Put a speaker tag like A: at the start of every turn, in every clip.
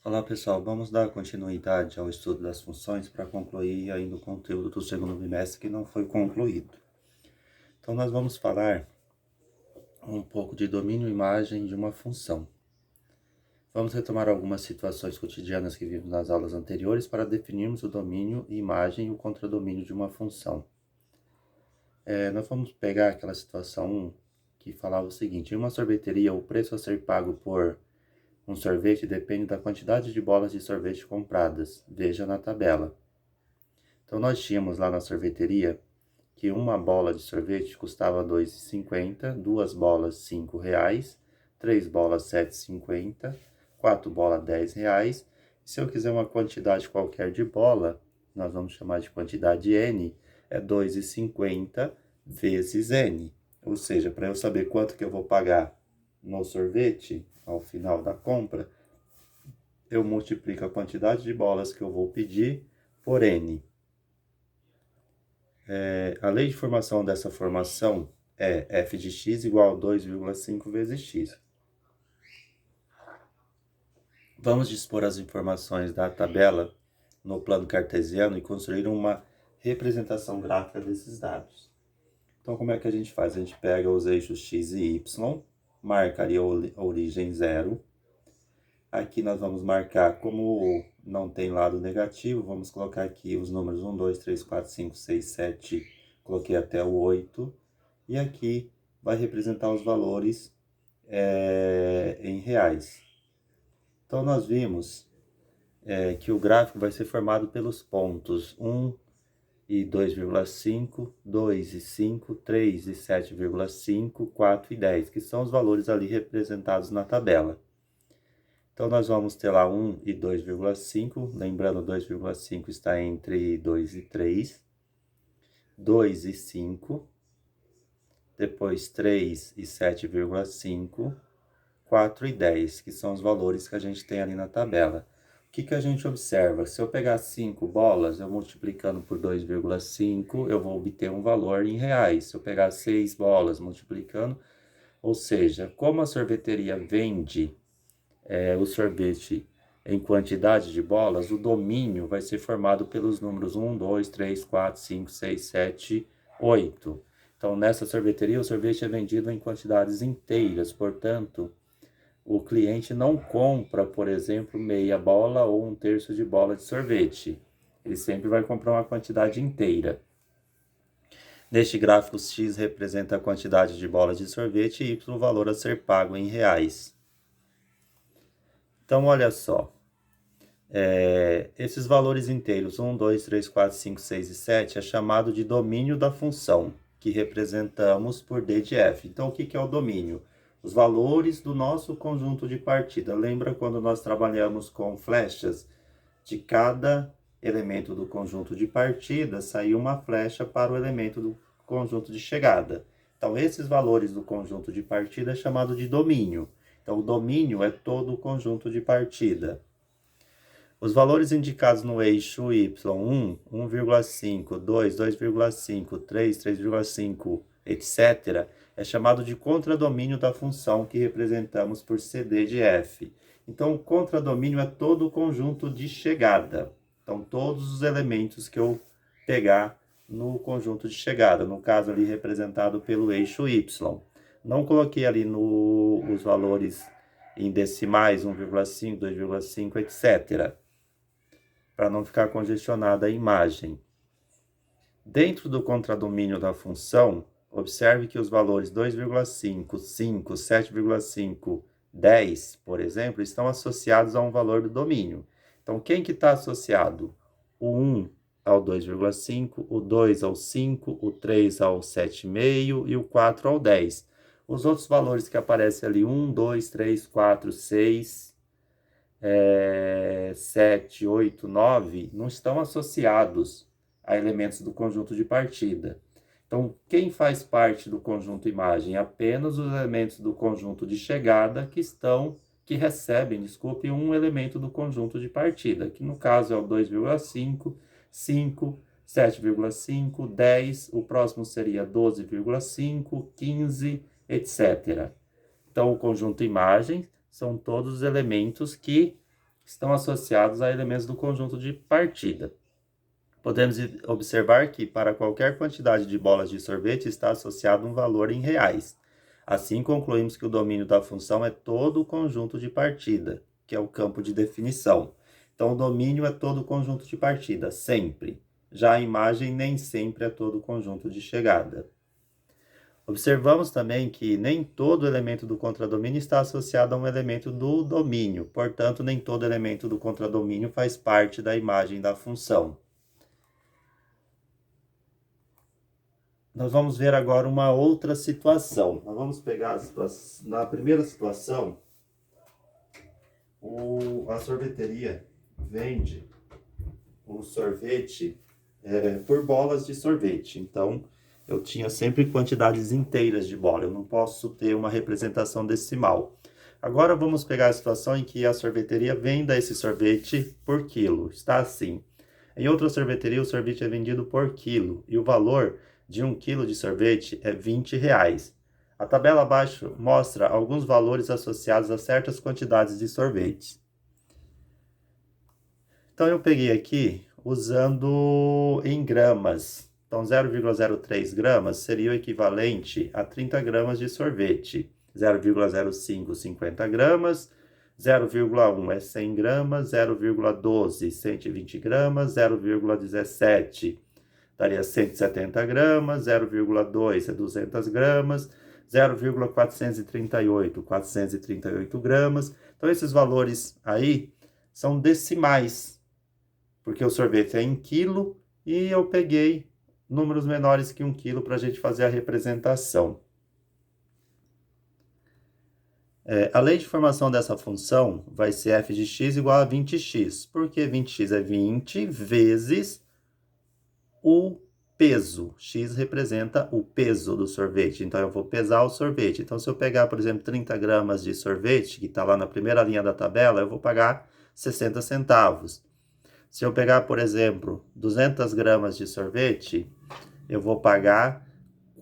A: Olá pessoal, vamos dar continuidade ao estudo das funções para concluir ainda o conteúdo do segundo bimestre que não foi concluído. Então nós vamos falar um pouco de domínio e imagem de uma função. Vamos retomar algumas situações cotidianas que vimos nas aulas anteriores para definirmos o domínio e imagem e o contradomínio de uma função. Nós vamos pegar aquela situação que falava o seguinte: em uma sorveteria, o preço a ser pago por um sorvete depende da quantidade de bolas de sorvete compradas. Veja na tabela. Então, nós tínhamos lá na sorveteria que uma bola de sorvete custava R$ 2,50, duas bolas R$ 5,00, três bolas R$ 7,50, quatro bolas R$ 10,00. E se eu quiser uma quantidade qualquer de bola, nós vamos chamar de quantidade N, é 2,50 vezes N. Ou seja, para eu saber quanto que eu vou pagar no sorvete, ao final da compra, eu multiplico a quantidade de bolas que eu vou pedir por N. A lei de formação dessa formação é f de x igual a 2,5 vezes x. Vamos dispor as informações da tabela no plano cartesiano e construir uma representação gráfica desses dados. Então, como é que a gente faz? A gente pega os eixos x e y, marca ali a origem 0. Aqui nós vamos marcar, como não tem lado negativo, vamos colocar aqui os números 1, 2, 3, 4, 5, 6, 7, coloquei até o 8. E aqui vai representar os valores em reais. Então, nós vimos que o gráfico vai ser formado pelos pontos 1 e 2,5, 2 e 5, 3 e 7,5, 4 e 10, que são os valores ali representados na tabela. Então, nós vamos ter lá 1 e 2,5, lembrando, 2,5 está entre 2 e 3, 2 e 5, depois 3 e 7,5, 4 e 10, que são os valores que a gente tem ali na tabela. O que a gente observa? Se eu pegar 5 bolas, eu multiplicando por 2,5, eu vou obter um valor em reais. Se eu pegar 6 bolas multiplicando, ou seja, como a sorveteria vende o sorvete em quantidade de bolas, o domínio vai ser formado pelos números 1, 2, 3, 4, 5, 6, 7, 8. Então, nessa sorveteria, o sorvete é vendido em quantidades inteiras, portanto, o cliente não compra, por exemplo, meia bola ou um terço de bola de sorvete. Ele sempre vai comprar uma quantidade inteira. Neste gráfico, X representa a quantidade de bolas de sorvete e Y o valor a ser pago em reais. Então, olha só. Esses valores inteiros, 1, 2, 3, 4, 5, 6 e 7, é chamado de domínio da função, que representamos por D de F. Então, o que é o domínio? Os valores do nosso conjunto de partida. Lembra quando nós trabalhamos com flechas? De cada elemento do conjunto de partida, saiu uma flecha para o elemento do conjunto de chegada. Então, esses valores do conjunto de partida é chamado de domínio. Então, o domínio é todo o conjunto de partida. Os valores indicados no eixo y, 1, 1,5, 2, 2,5, 3, 3,5, etc., é chamado de contradomínio da função que representamos por CD de f. Então, o contradomínio é todo o conjunto de chegada. Então, todos os elementos que eu pegar no conjunto de chegada, no caso ali representado pelo eixo y. Não coloquei ali os valores em decimais, 1,5, 2,5, etc., para não ficar congestionada a imagem. Dentro do contradomínio da função, observe que os valores 2,5, 5, 7,5, 10, por exemplo, estão associados a um valor do domínio. Então, quem que está associado? O 1 ao 2,5, o 2 ao 5, o 3 ao 7,5 e o 4 ao 10. Os outros valores que aparecem ali, 1, 2, 3, 4, 6... 7, 8, 9, não estão associados a elementos do conjunto de partida. Então, quem faz parte do conjunto imagem? Apenas os elementos do conjunto de chegada que recebem, um elemento do conjunto de partida, que no caso é o 2,5, 5, 7,5, 10, o próximo seria 12,5, 15, etc. Então, o conjunto imagem são todos os elementos que estão associados a elementos do conjunto de partida. Podemos observar que para qualquer quantidade de bolas de sorvete está associado um valor em reais. Assim, concluímos que o domínio da função é todo o conjunto de partida, que é o campo de definição. Então, o domínio é todo o conjunto de partida, sempre. Já a imagem nem sempre é todo o conjunto de chegada. Observamos também que nem todo elemento do contradomínio está associado a um elemento do domínio, portanto, nem todo elemento do contradomínio faz parte da imagem da função. Nós vamos ver agora uma outra situação. Nós vamos pegar na primeira situação, a sorveteria vende o sorvete por bolas de sorvete. Então, eu tinha sempre quantidades inteiras de bola. Eu não posso ter uma representação decimal. Agora vamos pegar a situação em que a sorveteria venda esse sorvete por quilo. Está assim. Em outra sorveteria, o sorvete é vendido por quilo e o valor de 1 quilo de sorvete é R$20. A tabela abaixo mostra alguns valores associados a certas quantidades de sorvete. Então, eu peguei aqui usando em gramas. Então, 0,03 gramas seria o equivalente a 30 gramas de sorvete. 0,05, 50 gramas. 0,1 é 100 gramas. 0,12, 120 gramas. 0,17 daria 170 gramas. 0,2 é 200 gramas. 0,438, 438 gramas. Então, esses valores aí são decimais, porque o sorvete é em quilo e eu peguei números menores que 1 quilo para a gente fazer a representação. A lei de formação dessa função vai ser f de x igual a 20x, porque 20x é 20 vezes o peso. X representa o peso do sorvete, então eu vou pesar o sorvete. Então, se eu pegar, por exemplo, 30 gramas de sorvete, que está lá na primeira linha da tabela, eu vou pagar 60 centavos. Se eu pegar, por exemplo, 200 gramas de sorvete, eu vou pagar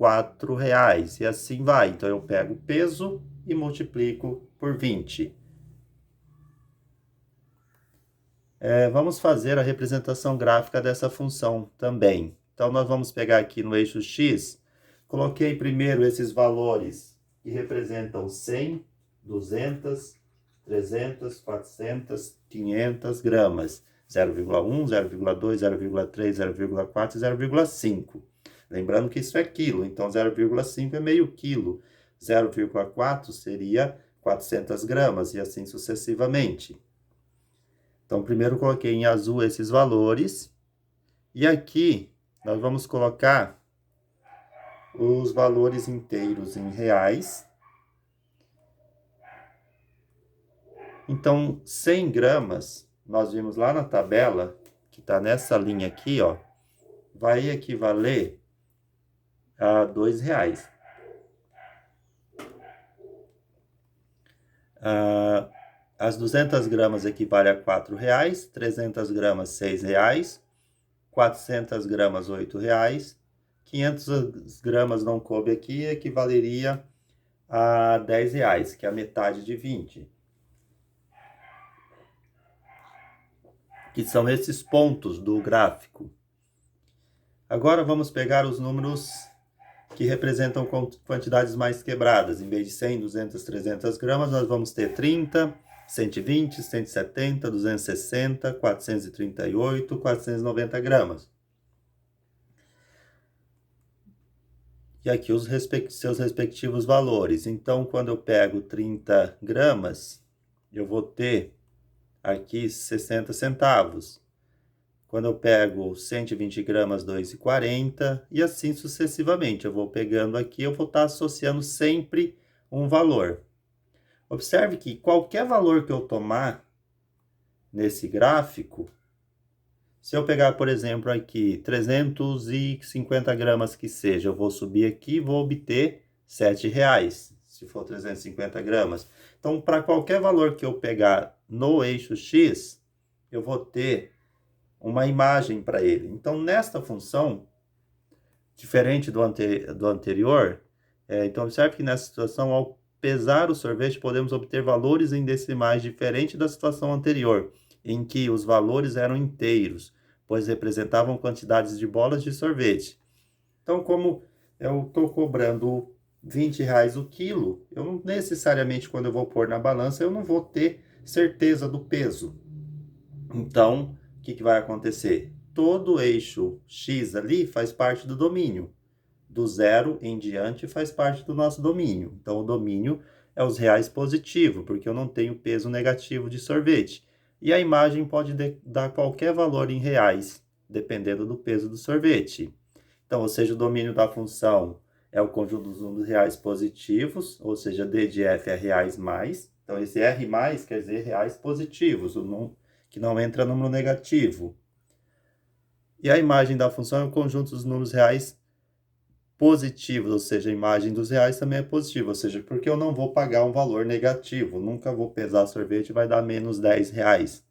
A: R$4, e assim vai. Então, eu pego o peso e multiplico por 20. Vamos fazer a representação gráfica dessa função também. Então, nós vamos pegar aqui no eixo X, coloquei primeiro esses valores que representam 100, 200, 300, 400, 500 gramas. 0,1, 0,2, 0,3, 0,4 e 0,5. Lembrando que isso é quilo, então 0,5 é meio quilo. 0,4 seria 400 gramas e assim sucessivamente. Então, primeiro coloquei em azul esses valores. E aqui nós vamos colocar os valores inteiros em reais. Então, 100 gramas, nós vimos lá na tabela, que está nessa linha aqui, ó, vai equivaler a R$2. As 200 gramas equivale a R$4, 300 gramas R$6, 400 gramas R$8, 500 gramas não coube aqui, equivaleria a R$10, que é a metade de 20. Que são esses pontos do gráfico. Agora vamos pegar os números que representam quantidades mais quebradas. Em vez de 100, 200, 300 gramas, nós vamos ter 30, 120, 170, 260, 438, 490 gramas. E aqui os seus respectivos valores. Então, quando eu pego 30 gramas, eu vou ter aqui 60 centavos. Quando eu pego 120 gramas, 2,40 e assim sucessivamente. Eu vou pegando aqui, eu vou estar associando sempre um valor. Observe que qualquer valor que eu tomar nesse gráfico, se eu pegar, por exemplo, aqui 350 gramas que seja, eu vou subir aqui e vou obter R$7, se for 350 gramas. Então, para qualquer valor que eu pegar no eixo X, eu vou ter uma imagem para ele. Então, nesta função, diferente do anterior, então observe que nessa situação, ao pesar o sorvete, podemos obter valores em decimais diferente da situação anterior, em que os valores eram inteiros, pois representavam quantidades de bolas de sorvete. Então, como eu estou cobrando R$ 20 o quilo, eu não necessariamente, quando eu vou pôr na balança, eu não vou ter certeza do peso. Então, o que vai acontecer? Todo o eixo X ali faz parte do domínio. Do zero em diante faz parte do nosso domínio. Então, o domínio é os reais positivo, porque eu não tenho peso negativo de sorvete. E a imagem pode dar qualquer valor em reais, dependendo do peso do sorvete. Então, ou seja, o domínio da função é o conjunto dos números reais positivos, ou seja, D de F é reais mais. Então, esse R mais quer dizer reais positivos, que não entra número negativo. E a imagem da função é o conjunto dos números reais positivos, ou seja, a imagem dos reais também é positiva, ou seja, porque eu não vou pagar um valor negativo, nunca vou pesar sorvete e vai dar menos R$ 10.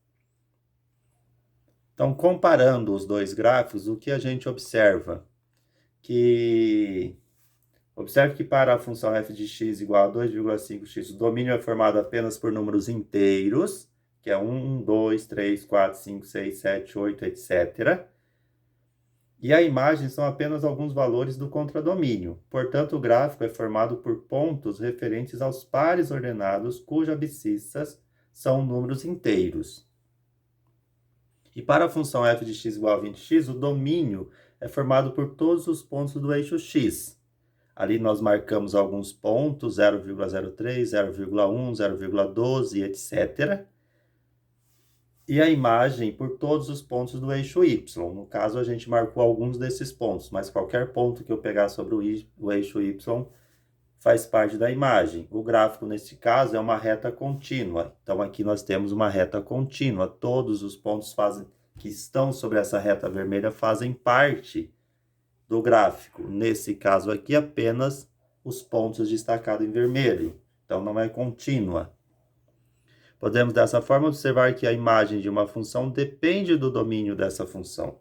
A: Então, comparando os dois gráficos, o que a gente observa? Observe que para a função f de x igual a 2,5x, o domínio é formado apenas por números inteiros, que é 1, 2, 3, 4, 5, 6, 7, 8, etc. E a imagem são apenas alguns valores do contradomínio. Portanto, o gráfico é formado por pontos referentes aos pares ordenados cujas abscissas são números inteiros. E para a função f de x igual a 20x, o domínio é formado por todos os pontos do eixo x. Ali nós marcamos alguns pontos, 0,03, 0,1, 0,12, etc. E a imagem por todos os pontos do eixo y. No caso, a gente marcou alguns desses pontos, mas qualquer ponto que eu pegar sobre o eixo y faz parte da imagem. O gráfico, nesse caso, é uma reta contínua. Então, aqui nós temos uma reta contínua. Todos os pontos que estão sobre essa reta vermelha fazem parte do gráfico. Nesse caso aqui, apenas os pontos destacados em vermelho. Então, não é contínua. Podemos, dessa forma, observar que a imagem de uma função depende do domínio dessa função.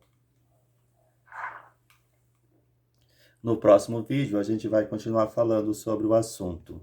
A: No próximo vídeo, a gente vai continuar falando sobre o assunto.